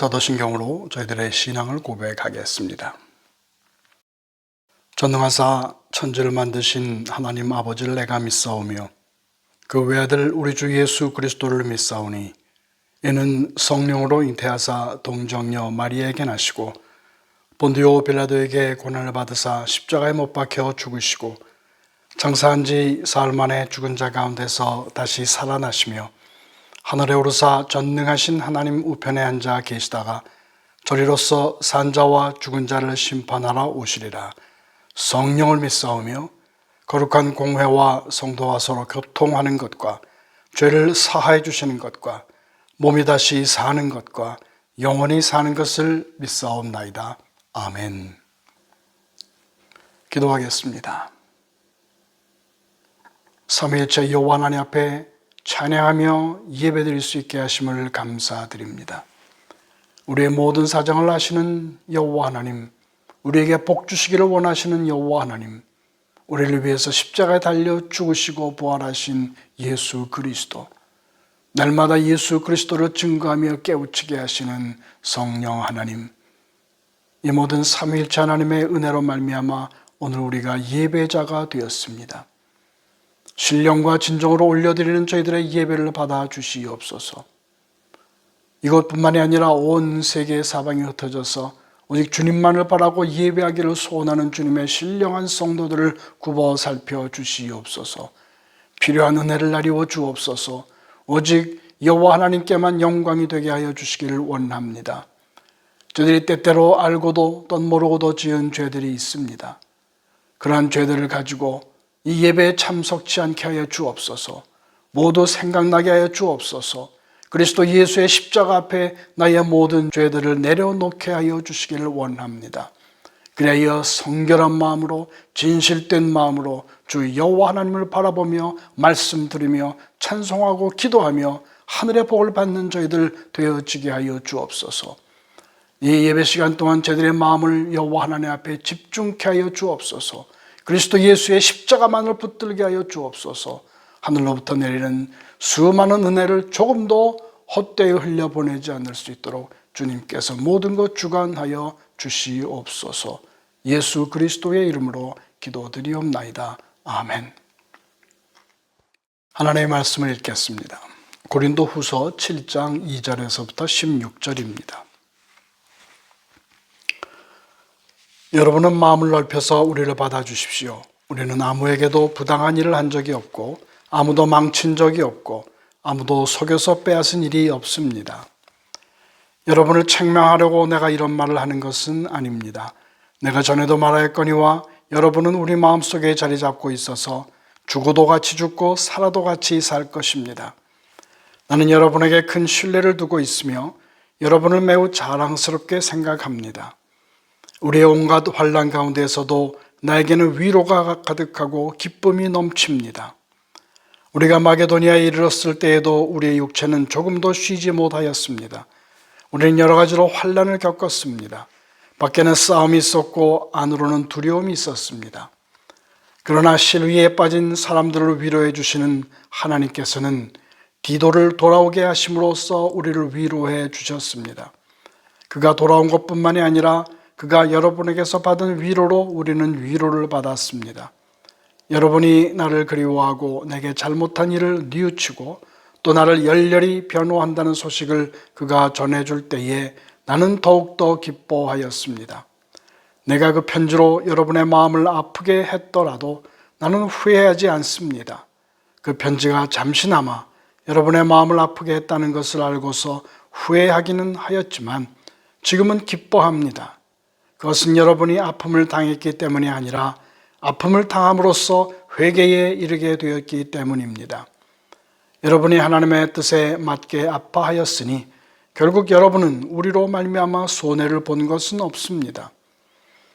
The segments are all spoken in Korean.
사도신경으로 저희들의 신앙을 고백하겠습니다. 전능하사 천지를 만드신 하나님 아버지를 내가 믿사오며 그 외아들 우리 주 예수 그리스도를 믿사오니 이는 성령으로 잉태하사 동정녀 마리아에게 나시고 본디오 빌라도에게 고난을 받으사 십자가에 못 박혀 죽으시고 장사한 지 사흘 만에 죽은 자 가운데서 다시 살아나시며 하늘에 오르사 전능하신 하나님 우편에 앉아 계시다가 저리로서 산자와 죽은 자를 심판하러 오시리라. 성령을 믿사오며 거룩한 공회와 성도와 서로 교통하는 것과 죄를 사하여 주시는 것과 몸이 다시 사는 것과 영원히 사는 것을 믿사옵나이다. 아멘. 기도하겠습니다. 삼위일체 여호와 하나님 앞에 찬양하며 예배드릴 수 있게 하심을 감사드립니다. 우리의 모든 사정을 아시는 여호와 하나님, 우리에게 복 주시기를 원하시는 여호와 하나님, 우리를 위해서 십자가에 달려 죽으시고 부활하신 예수 그리스도, 날마다 예수 그리스도를 증거하며 깨우치게 하시는 성령 하나님, 이 모든 삼위일체 하나님의 은혜로 말미암아 오늘 우리가 예배자가 되었습니다. 신령과 진정으로 올려드리는 저희들의 예배를 받아 주시옵소서. 이것뿐만이 아니라 온 세계 사방에 흩어져서 오직 주님만을 바라고 예배하기를 소원하는 주님의 신령한 성도들을 굽어 살펴 주시옵소서. 필요한 은혜를 나리워 주옵소서. 오직 여호와 하나님께만 영광이 되게 하여 주시기를 원합니다. 저희들이 때때로 알고도 또 모르고도 지은 죄들이 있습니다. 그러한 죄들을 가지고 이 예배에 참석치 않게 하여 주옵소서. 모두 생각나게 하여 주옵소서. 그리스도 예수의 십자가 앞에 나의 모든 죄들을 내려놓게 하여 주시기를 원합니다. 그래야 성결한 마음으로 진실된 마음으로 주 여호와 하나님을 바라보며 말씀 들으며 찬송하고 기도하며 하늘의 복을 받는 저희들 되어지게 하여 주옵소서. 이 예배 시간 동안 저희들의 마음을 여호와 하나님 앞에 집중케 하여 주옵소서. 그리스도 예수의 십자가만을 붙들게 하여 주옵소서. 하늘로부터 내리는 수많은 은혜를 조금도 헛되이 흘려보내지 않을 수 있도록 주님께서 모든 것 주관하여 주시옵소서. 예수 그리스도의 이름으로 기도드리옵나이다. 아멘. 하나님의 말씀을 읽겠습니다. 고린도 후서 7장 2절에서부터 16절입니다. 여러분은 마음을 넓혀서 우리를 받아주십시오. 우리는 아무에게도 부당한 일을 한 적이 없고 아무도 망친 적이 없고 아무도 속여서 빼앗은 일이 없습니다. 여러분을 책망하려고 내가 이런 말을 하는 것은 아닙니다. 내가 전에도 말하였거니와 여러분은 우리 마음속에 자리 잡고 있어서 죽어도 같이 죽고 살아도 같이 살 것입니다. 나는 여러분에게 큰 신뢰를 두고 있으며 여러분을 매우 자랑스럽게 생각합니다. 우리의 온갖 환난 가운데에서도 나에게는 위로가 가득하고 기쁨이 넘칩니다. 우리가 마게도니아에 이르렀을 때에도 우리의 육체는 조금도 쉬지 못하였습니다. 우리는 여러 가지로 환난을 겪었습니다. 밖에는 싸움이 있었고 안으로는 두려움이 있었습니다. 그러나 실위에 빠진 사람들을 위로해 주시는 하나님께서는 디도를 돌아오게 하심으로써 우리를 위로해 주셨습니다. 그가 돌아온 것뿐만이 아니라 그가 여러분에게서 받은 위로로 우리는 위로를 받았습니다. 여러분이 나를 그리워하고 내게 잘못한 일을 뉘우치고 또 나를 열렬히 변호한다는 소식을 그가 전해줄 때에 나는 더욱더 기뻐하였습니다. 내가 그 편지로 여러분의 마음을 아프게 했더라도 나는 후회하지 않습니다. 그 편지가 잠시나마 여러분의 마음을 아프게 했다는 것을 알고서 후회하기는 하였지만 지금은 기뻐합니다. 그것은 여러분이 아픔을 당했기 때문이 아니라 아픔을 당함으로써 회개에 이르게 되었기 때문입니다. 여러분이 하나님의 뜻에 맞게 아파하였으니 결국 여러분은 우리로 말미암아 손해를 본 것은 없습니다.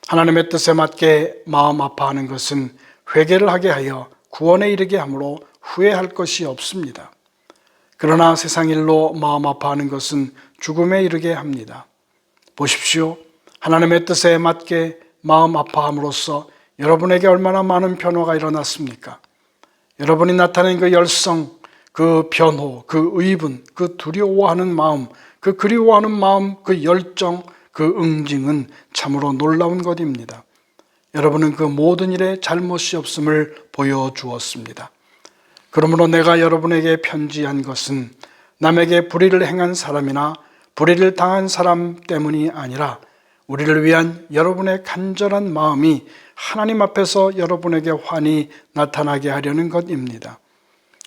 하나님의 뜻에 맞게 마음 아파하는 것은 회개를 하게 하여 구원에 이르게 하므로 후회할 것이 없습니다. 그러나 세상 일로 마음 아파하는 것은 죽음에 이르게 합니다. 보십시오. 하나님의 뜻에 맞게 마음 아파함으로써 여러분에게 얼마나 많은 변화가 일어났습니까? 여러분이 나타낸 그 열성, 그 변호, 그 의분, 그 두려워하는 마음, 그 그리워하는 마음, 그 열정, 그 응징은 참으로 놀라운 것입니다. 여러분은 그 모든 일에 잘못이 없음을 보여주었습니다. 그러므로 내가 여러분에게 편지한 것은 남에게 불의를 행한 사람이나 불의를 당한 사람 때문이 아니라 우리를 위한 여러분의 간절한 마음이 하나님 앞에서 여러분에게 환히 나타나게 하려는 것입니다.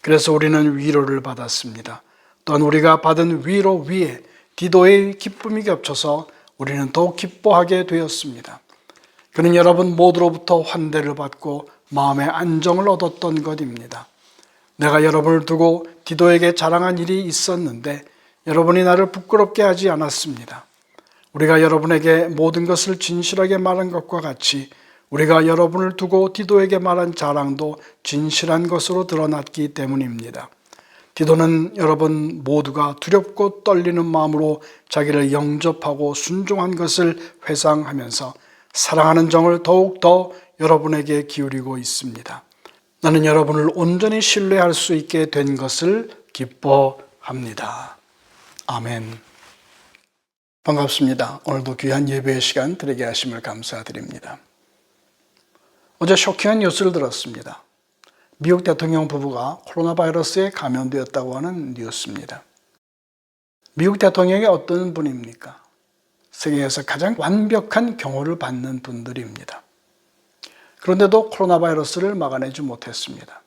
그래서 우리는 위로를 받았습니다. 또한 우리가 받은 위로 위에 디도의 기쁨이 겹쳐서 우리는 더욱 기뻐하게 되었습니다. 그는 여러분 모두로부터 환대를 받고 마음의 안정을 얻었던 것입니다. 내가 여러분을 두고 디도에게 자랑한 일이 있었는데 여러분이 나를 부끄럽게 하지 않았습니다. 우리가 여러분에게 모든 것을 진실하게 말한 것과 같이 우리가 여러분을 두고 디도에게 말한 자랑도 진실한 것으로 드러났기 때문입니다. 디도는 여러분 모두가 두렵고 떨리는 마음으로 자기를 영접하고 순종한 것을 회상하면서 사랑하는 정을 더욱더 여러분에게 기울이고 있습니다. 나는 여러분을 온전히 신뢰할 수 있게 된 것을 기뻐합니다. 아멘. 반갑습니다. 오늘도 귀한 예배의 시간 드리게 하심을 감사드립니다. 어제 쇼킹한 뉴스를 들었습니다. 미국 대통령 부부가 코로나 바이러스에 감염되었다고 하는 뉴스입니다. 미국 대통령이 어떤 분입니까? 세계에서 가장 완벽한 경호를 받는 분들입니다. 그런데도 코로나 바이러스를 막아내지 못했습니다.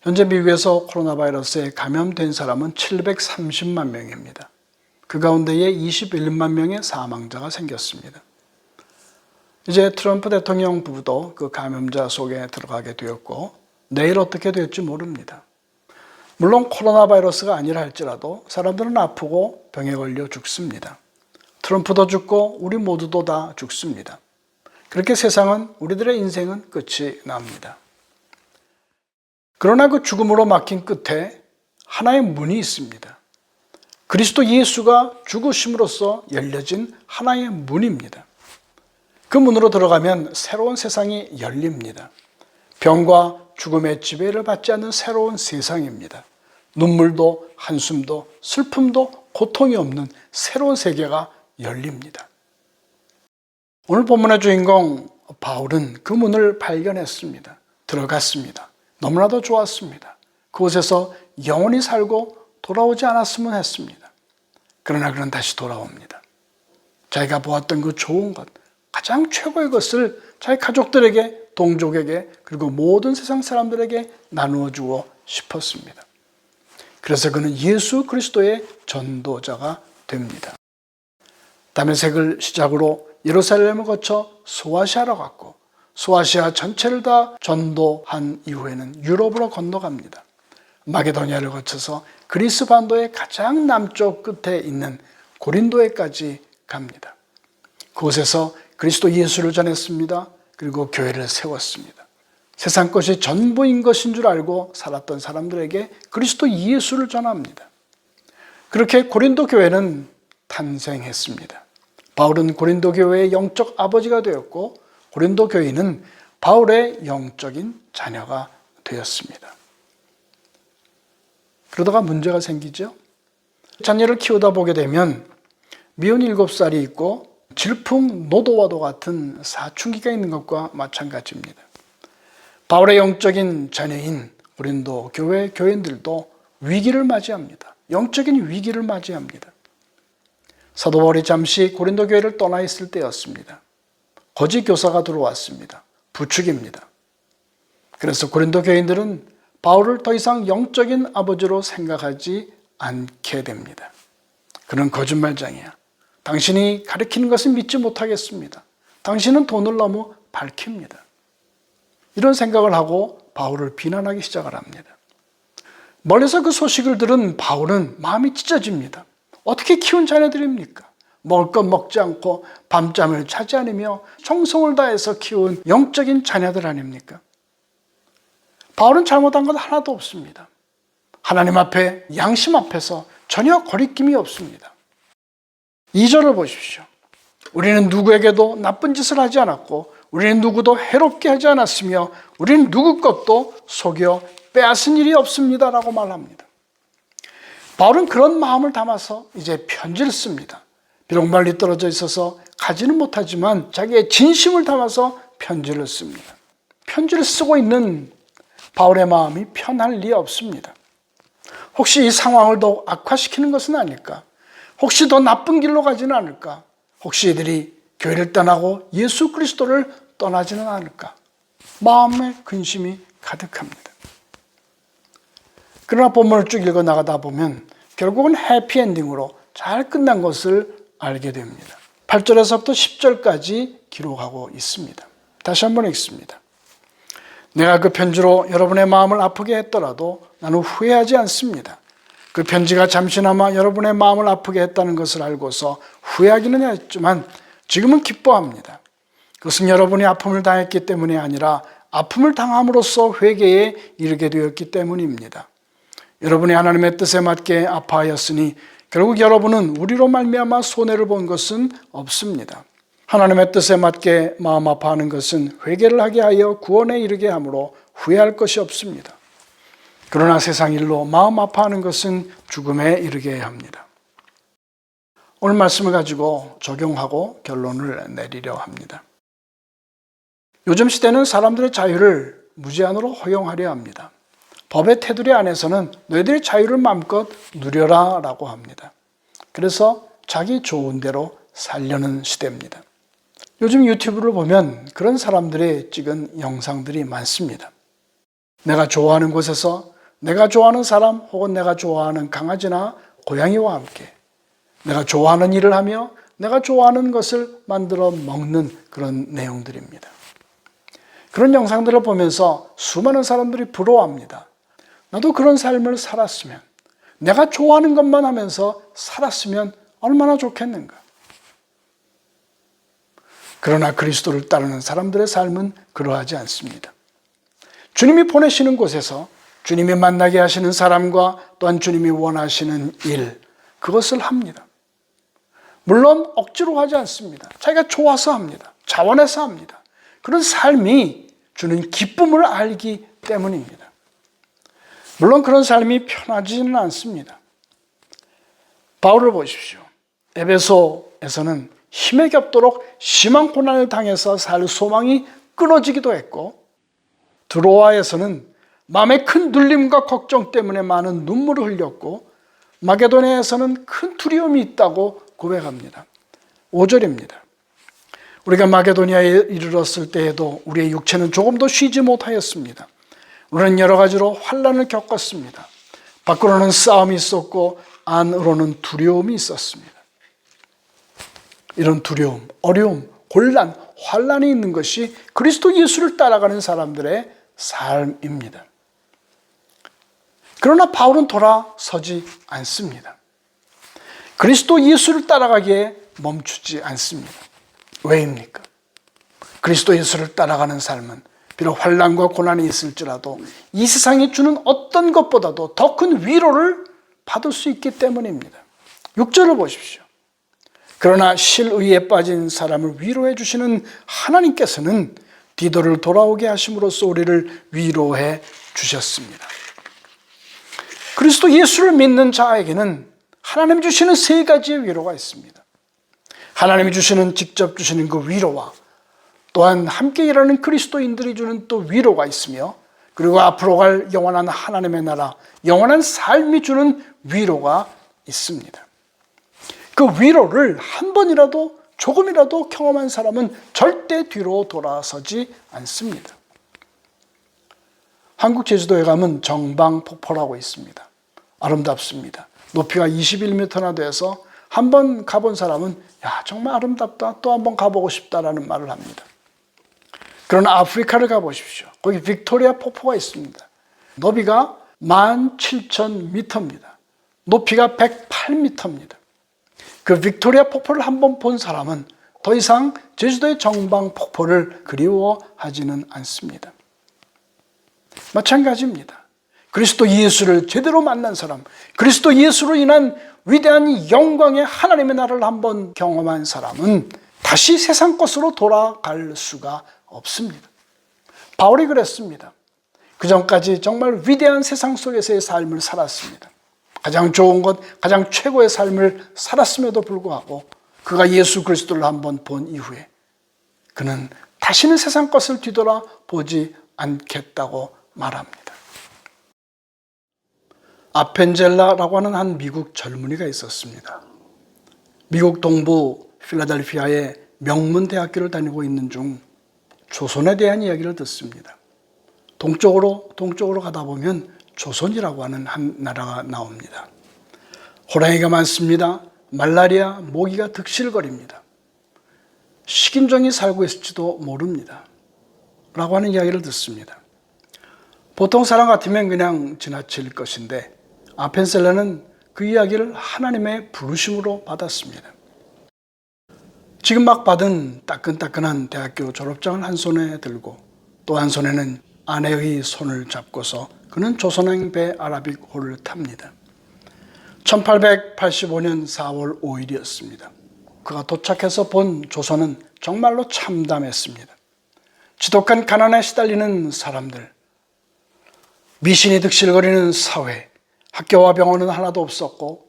현재 미국에서 코로나 바이러스에 감염된 사람은 730만 명입니다. 그 가운데에 21만 명의 사망자가 생겼습니다. 이제 트럼프 대통령 부부도 그 감염자 속에 들어가게 되었고 내일 어떻게 될지 모릅니다. 물론 코로나 바이러스가 아니라 할지라도 사람들은 아프고 병에 걸려 죽습니다. 트럼프도 죽고 우리 모두도 다 죽습니다. 그렇게 세상은, 우리들의 인생은 끝이 납니다. 그러나 그 죽음으로 막힌 끝에 하나의 문이 있습니다. 그리스도 예수가 죽으심으로써 열려진 하나의 문입니다. 그 문으로 들어가면 새로운 세상이 열립니다. 병과 죽음의 지배를 받지 않는 새로운 세상입니다. 눈물도 한숨도 슬픔도 고통이 없는 새로운 세계가 열립니다. 오늘 본문의 주인공 바울은 그 문을 발견했습니다. 들어갔습니다. 너무나도 좋았습니다. 그곳에서 영원히 살고 돌아오지 않았으면 했습니다. 그러나 그는 다시 돌아옵니다. 자기가 보았던 그 좋은 것, 가장 최고의 것을 자기 가족들에게, 동족에게, 그리고 모든 세상 사람들에게 나누어 주고 싶었습니다. 그래서 그는 예수 그리스도의 전도자가 됩니다. 다메섹을 시작으로 예루살렘을 거쳐 소아시아로 갔고 소아시아 전체를 다 전도한 이후에는 유럽으로 건너갑니다. 마게도니아를 거쳐서 그리스 반도의 가장 남쪽 끝에 있는 고린도에까지 갑니다. 그곳에서 그리스도 예수를 전했습니다. 그리고 교회를 세웠습니다. 세상 것이 전부인 것인 줄 알고 살았던 사람들에게 그리스도 예수를 전합니다. 그렇게 고린도 교회는 탄생했습니다. 바울은 고린도 교회의 영적 아버지가 되었고 고린도 교회는 바울의 영적인 자녀가 되었습니다. 그러다가 문제가 생기죠. 자녀를 키우다 보게 되면 미운 7살이 있고 질풍노도와도 같은 사춘기가 있는 것과 마찬가지입니다. 바울의 영적인 자녀인 고린도 교회 교인들도 위기를 맞이합니다. 영적인 위기를 맞이합니다. 사도 바울이 잠시 고린도 교회를 떠나 있을 때였습니다. 거짓 교사가 들어왔습니다. 부축입니다. 그래서 고린도 교인들은 바울을 더 이상 영적인 아버지로 생각하지 않게 됩니다. 그는 거짓말장이야. 당신이 가르치는 것은 믿지 못하겠습니다. 당신은 돈을 너무 밝힙니다. 이런 생각을 하고 바울을 비난하기 시작을 합니다. 멀리서 그 소식을 들은 바울은 마음이 찢어집니다. 어떻게 키운 자녀들입니까? 먹을 것 먹지 않고 밤잠을 자지 않으며 정성을 다해서 키운 영적인 자녀들 아닙니까? 바울은 잘못한 건 하나도 없습니다. 하나님 앞에, 양심 앞에서 전혀 거리낌이 없습니다. 2절을 보십시오. 우리는 누구에게도 나쁜 짓을 하지 않았고 우리는 누구도 해롭게 하지 않았으며 우리는 누구 것도 속여 빼앗은 일이 없습니다 라고 말합니다. 바울은 그런 마음을 담아서 이제 편지를 씁니다. 비록 멀리 떨어져 있어서 가지는 못하지만 자기의 진심을 담아서 편지를 씁니다. 편지를 쓰고 있는 바울의 마음이 편할 리 없습니다. 혹시 이 상황을 더 악화시키는 것은 아닐까? 혹시 더 나쁜 길로 가지는 않을까? 혹시 이들이 교회를 떠나고 예수 그리스도를 떠나지는 않을까? 마음의 근심이 가득합니다. 그러나 본문을 쭉 읽어 나가다 보면 결국은 해피엔딩으로 잘 끝난 것을 알게 됩니다. 8절에서부터 10절까지 기록하고 있습니다. 다시 한번 읽습니다. 내가 그 편지로 여러분의 마음을 아프게 했더라도 나는 후회하지 않습니다. 그 편지가 잠시나마 여러분의 마음을 아프게 했다는 것을 알고서 후회하기는 했지만 지금은 기뻐합니다. 그것은 여러분이 아픔을 당했기 때문이 아니라 아픔을 당함으로써 회개에 이르게 되었기 때문입니다. 여러분이 하나님의 뜻에 맞게 아파하였으니 결국 여러분은 우리로 말미암아 손해를 본 것은 없습니다. 하나님의 뜻에 맞게 마음 아파하는 것은 회개를 하게 하여 구원에 이르게 하므로 후회할 것이 없습니다. 그러나 세상 일로 마음 아파하는 것은 죽음에 이르게 합니다. 오늘 말씀을 가지고 적용하고 결론을 내리려 합니다. 요즘 시대는 사람들의 자유를 무제한으로 허용하려 합니다. 법의 테두리 안에서는 너희들의 자유를 마음껏 누려라 라고 합니다. 그래서 자기 좋은 대로 살려는 시대입니다. 요즘 유튜브를 보면 그런 사람들이 찍은 영상들이 많습니다. 내가 좋아하는 곳에서 내가 좋아하는 사람 혹은 내가 좋아하는 강아지나 고양이와 함께 내가 좋아하는 일을 하며 내가 좋아하는 것을 만들어 먹는 그런 내용들입니다. 그런 영상들을 보면서 수많은 사람들이 부러워합니다. 나도 그런 삶을 살았으면, 내가 좋아하는 것만 하면서 살았으면 얼마나 좋겠는가. 그러나 그리스도를 따르는 사람들의 삶은 그러하지 않습니다. 주님이 보내시는 곳에서 주님이 만나게 하시는 사람과 또한 주님이 원하시는 일, 그것을 합니다. 물론 억지로 하지 않습니다. 자기가 좋아서 합니다. 자원해서 합니다. 그런 삶이 주는 기쁨을 알기 때문입니다. 물론 그런 삶이 편하지는 않습니다. 바울을 보십시오. 에베소에서는 힘에 겹도록 심한 고난을 당해서 살 소망이 끊어지기도 했고, 드로아에서는 마음의 큰 눌림과 걱정 때문에 많은 눈물을 흘렸고, 마게도냐에서는 큰 두려움이 있다고 고백합니다. 5절입니다. 우리가 마게도냐에 이르렀을 때에도 우리의 육체는 조금도 쉬지 못하였습니다. 우리는 여러 가지로 환난을 겪었습니다. 밖으로는 싸움이 있었고 안으로는 두려움이 있었습니다. 이런 두려움, 어려움, 곤란, 환난이 있는 것이 그리스도 예수를 따라가는 사람들의 삶입니다. 그러나 바울은 돌아서지 않습니다. 그리스도 예수를 따라가기에 멈추지 않습니다. 왜입니까? 그리스도 예수를 따라가는 삶은 비록 환난과 고난이 있을지라도 이 세상이 주는 어떤 것보다도 더 큰 위로를 받을 수 있기 때문입니다. 6절을 보십시오. 그러나 실의에 빠진 사람을 위로해 주시는 하나님께서는 디도를 돌아오게 하심으로써 우리를 위로해 주셨습니다. 그리스도 예수를 믿는 자에게는 하나님이 주시는 세 가지의 위로가 있습니다. 하나님이 주시는, 직접 주시는 그 위로와 또한 함께 일하는 그리스도인들이 주는 또 위로가 있으며, 그리고 앞으로 갈 영원한 하나님의 나라, 영원한 삶이 주는 위로가 있습니다. 그 위로를 한 번이라도 조금이라도 경험한 사람은 절대 뒤로 돌아서지 않습니다. 한국 제주도에 가면 정방폭포라고 있습니다. 아름답습니다. 높이가 21m나 돼서 한번 가본 사람은 야, 정말 아름답다, 또 한번 가보고 싶다라는 말을 합니다. 그러나 아프리카를 가보십시오. 거기 빅토리아 폭포가 있습니다. 너비가 17,000m입니다. 높이가 108m입니다. 그 빅토리아 폭포를 한번 본 사람은 더 이상 제주도의 정방 폭포를 그리워하지는 않습니다. 마찬가지입니다. 그리스도 예수를 제대로 만난 사람, 그리스도 예수로 인한 위대한 영광의 하나님의 나라를 한번 경험한 사람은 다시 세상 것으로 돌아갈 수가 없습니다. 바울이 그랬습니다. 그 전까지 정말 위대한 세상 속에서의 삶을 살았습니다. 가장 좋은 것, 가장 최고의 삶을 살았음에도 불구하고 그가 예수 그리스도를 한번 본 이후에 그는 다시는 세상 것을 뒤돌아보지 않겠다고 말합니다. 아펜젤라라고 하는 한 미국 젊은이가 있었습니다. 미국 동부 필라델피아의 명문 대학교를 다니고 있는 중 조선에 대한 이야기를 듣습니다. 동쪽으로 가다 보면 조선이라고 하는 한 나라가 나옵니다. 호랑이가 많습니다. 말라리아, 모기가 득실거립니다. 식인종이 살고 있을지도 모릅니다. 라고 하는 이야기를 듣습니다. 보통 사람 같으면 그냥 지나칠 것인데 아펜셀라는 그 이야기를 하나님의 부르심으로 받았습니다. 지금 막 받은 따끈따끈한 대학교 졸업장을 한 손에 들고 또 한 손에는 아내의 손을 잡고서 그는 조선행 배 아라빅호를 탑니다. 1885년 4월 5일이었습니다. 그가 도착해서 본 조선은 정말로 참담했습니다. 지독한 가난에 시달리는 사람들, 미신이 득실거리는 사회, 학교와 병원은 하나도 없었고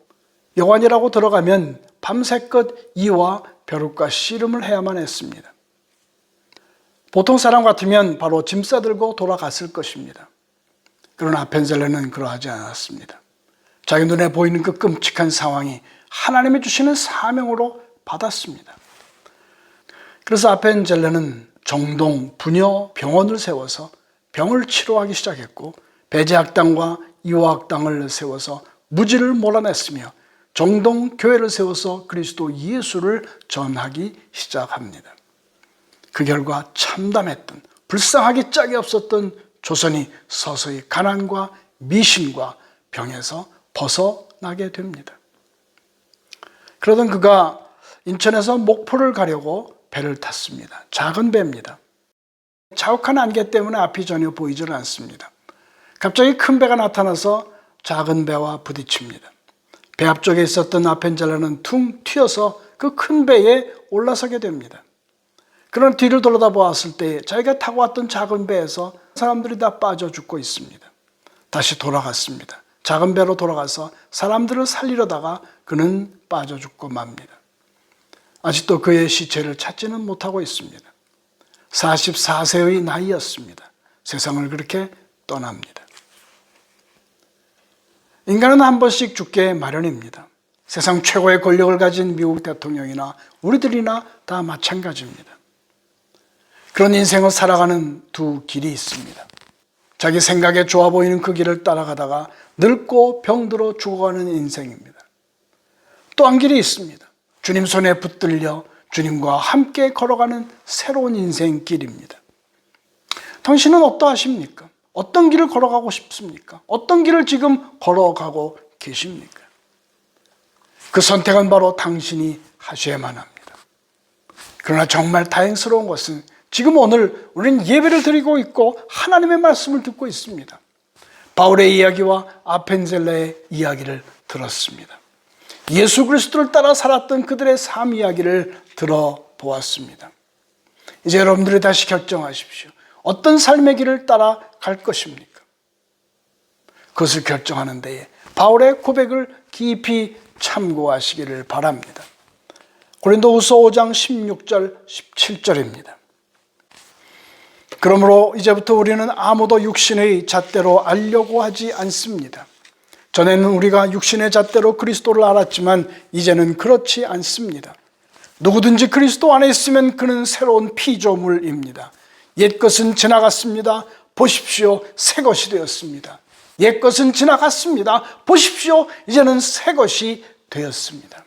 여관이라고 들어가면 밤새껏 이와 벼룩과 씨름을 해야만 했습니다. 보통 사람 같으면 바로 짐 싸들고 돌아갔을 것입니다. 그러나 아펜셀레는 그러하지 않았습니다. 자기 눈에 보이는 그 끔찍한 상황이 하나님이 주시는 사명으로 받았습니다. 그래서 아펜젤레는 정동 부녀 병원을 세워서 병을 치료하기 시작했고 배제학당과 이화학당을 세워서 무지를 몰아냈으며 정동 교회를 세워서 그리스도 예수를 전하기 시작합니다. 그 결과 참담했던 불쌍하기 짝이 없었던 조선이 서서히 가난과 미신과 병에서 벗어나게 됩니다. 그러던 그가 인천에서 목포를 가려고 배를 탔습니다. 작은 배입니다. 자욱한 안개 때문에 앞이 전혀 보이질 않습니다. 갑자기 큰 배가 나타나서 작은 배와 부딪힙니다. 배 앞쪽에 있었던 아펜젤라는 퉁 튀어서 그 큰 배에 올라서게 됩니다. 그런 뒤를 돌아다 보았을 때 자기가 타고 왔던 작은 배에서 사람들이 다 빠져 죽고 있습니다. 다시 돌아갔습니다. 작은 배로 돌아가서 사람들을 살리려다가 그는 빠져 죽고 맙니다. 아직도 그의 시체를 찾지는 못하고 있습니다. 44세의 나이였습니다. 세상을 그렇게 떠납니다. 인간은 한 번씩 죽게 마련입니다. 세상 최고의 권력을 가진 미국 대통령이나 우리들이나 다 마찬가지입니다. 그런 인생을 살아가는 두 길이 있습니다. 자기 생각에 좋아 보이는 그 길을 따라가다가 늙고 병들어 죽어가는 인생입니다. 또 한 길이 있습니다. 주님 손에 붙들려 주님과 함께 걸어가는 새로운 인생길입니다. 당신은 어떠하십니까? 어떤 길을 걸어가고 싶습니까? 어떤 길을 지금 걸어가고 계십니까? 그 선택은 바로 당신이 하셔야만 합니다. 그러나 정말 다행스러운 것은 지금 오늘 우리는 예배를 드리고 있고 하나님의 말씀을 듣고 있습니다. 바울의 이야기와 아펜젤라의 이야기를 들었습니다. 예수 그리스도를 따라 살았던 그들의 삶 이야기를 들어보았습니다. 이제 여러분들이 다시 결정하십시오. 어떤 삶의 길을 따라 갈 것입니까? 그것을 결정하는 데에 바울의 고백을 깊이 참고하시기를 바랍니다. 고린도후서 5장 16절 17절입니다. 그러므로 이제부터 우리는 아무도 육신의 잣대로 알려고 하지 않습니다. 전에는 우리가 육신의 잣대로 그리스도를 알았지만 이제는 그렇지 않습니다. 누구든지 그리스도 안에 있으면 그는 새로운 피조물입니다. 옛것은 지나갔습니다. 보십시오, 새것이 되었습니다. 옛것은 지나갔습니다. 보십시오, 이제는 새것이 되었습니다.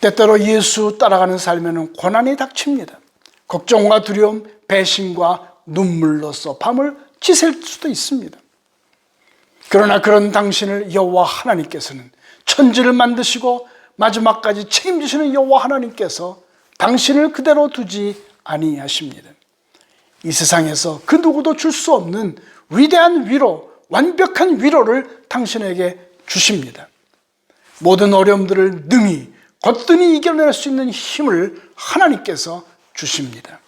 때때로 예수 따라가는 삶에는 고난이 닥칩니다. 걱정과 두려움, 배신과 눈물로써 밤을 지샐 수도 있습니다. 그러나 그런 당신을 여호와 하나님께서는 천지를 만드시고 마지막까지 책임지시는 여호와 하나님께서 당신을 그대로 두지 아니하십니다. 이 세상에서 그 누구도 줄 수 없는 위대한 위로, 완벽한 위로를 당신에게 주십니다. 모든 어려움들을 능히 거뜬히 이겨낼 수 있는 힘을 하나님께서 주십니다.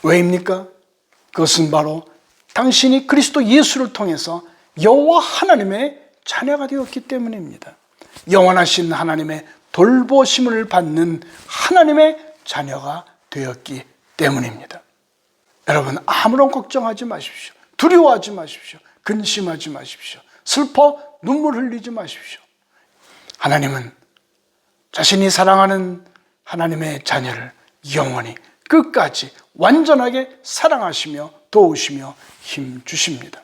왜입니까? 그것은 바로 당신이 그리스도 예수를 통해서 여호와 하나님의 자녀가 되었기 때문입니다. 영원하신 하나님의 돌보심을 받는 하나님의 자녀가 되었기 때문입니다. 여러분, 아무런 걱정하지 마십시오. 두려워하지 마십시오. 근심하지 마십시오. 슬퍼 눈물 흘리지 마십시오. 하나님은 자신이 사랑하는 하나님의 자녀를 영원히 끝까지 완전하게 사랑하시며 도우시며 힘 주십니다.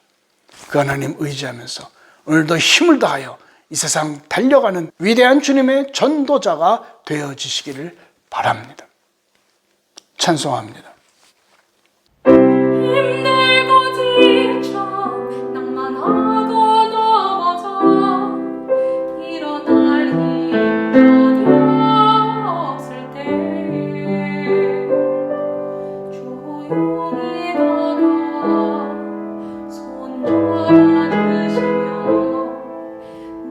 그 하나님 의지하면서 오늘도 힘을 다하여 이 세상 달려가는 위대한 주님의 전도자가 되어지시기를 바랍니다. 찬송합니다. 힘들고 지쳐 낭만하고 넘어져 일어날 힘이 없을 때 조용히 다가와 손 잡아주시며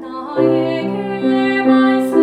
나에게 말씀하시네.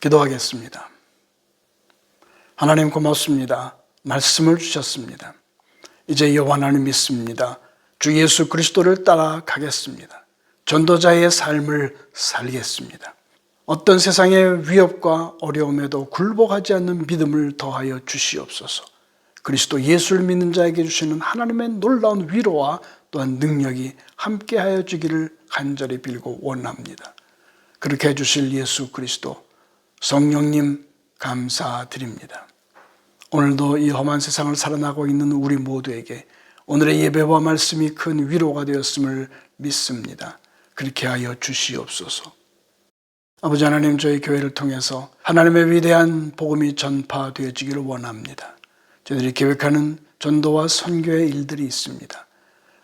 기도하겠습니다. 하나님 고맙습니다. 말씀을 주셨습니다. 이제 여호와 하나님 믿습니다. 주 예수 그리스도를 따라가겠습니다. 전도자의 삶을 살겠습니다. 어떤 세상의 위협과 어려움에도 굴복하지 않는 믿음을 더하여 주시옵소서. 그리스도 예수를 믿는 자에게 주시는 하나님의 놀라운 위로와 또한 능력이 함께하여 주기를 간절히 빌고 원합니다. 그렇게 해주실 예수 그리스도 성령님 감사드립니다. 오늘도 이 험한 세상을 살아나고 있는 우리 모두에게 오늘의 예배와 말씀이 큰 위로가 되었음을 믿습니다. 그렇게 하여 주시옵소서. 아버지 하나님, 저희 교회를 통해서 하나님의 위대한 복음이 전파되어지기를 원합니다. 저희들이 계획하는 전도와 선교의 일들이 있습니다.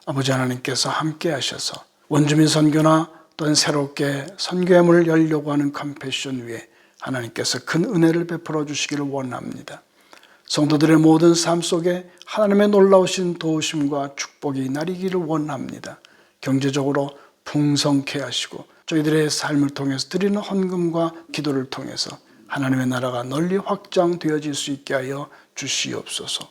아버지 하나님께서 함께 하셔서 원주민 선교나 또한 새롭게 선교의 문을 열려고 하는 컴패션 위에 하나님께서 큰 은혜를 베풀어 주시기를 원합니다. 성도들의 모든 삶 속에 하나님의 놀라우신 도우심과 축복이 나리기를 원합니다. 경제적으로 풍성케 하시고 저희들의 삶을 통해서 드리는 헌금과 기도를 통해서 하나님의 나라가 널리 확장되어질 수 있게 하여 주시옵소서.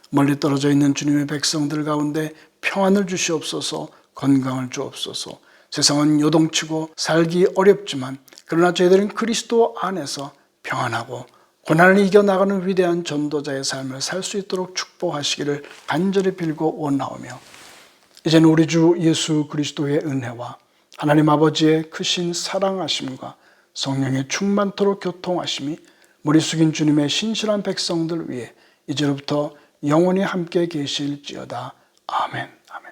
멀리 떨어져 있는 주님의 백성들 가운데 평안을 주시옵소서. 건강을 주옵소서. 세상은 요동치고 살기 어렵지만 그러나 저희들은 그리스도 안에서 평안하고 고난을 이겨나가는 위대한 전도자의 삶을 살 수 있도록 축복하시기를 간절히 빌고 원하오며, 이제는 우리 주 예수 그리스도의 은혜와 하나님 아버지의 크신 사랑하심과 성령의 충만토록 교통하심이 머리 숙인 주님의 신실한 백성들 위해 이제로부터 영원히 함께 계실지어다. 아멘. 아멘.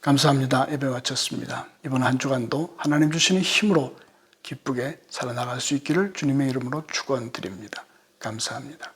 감사합니다. 예배 마쳤습니다. 이번 한 주간도 하나님 주시는 힘으로 기쁘게 살아나갈 수 있기를 주님의 이름으로 축원드립니다. 감사합니다.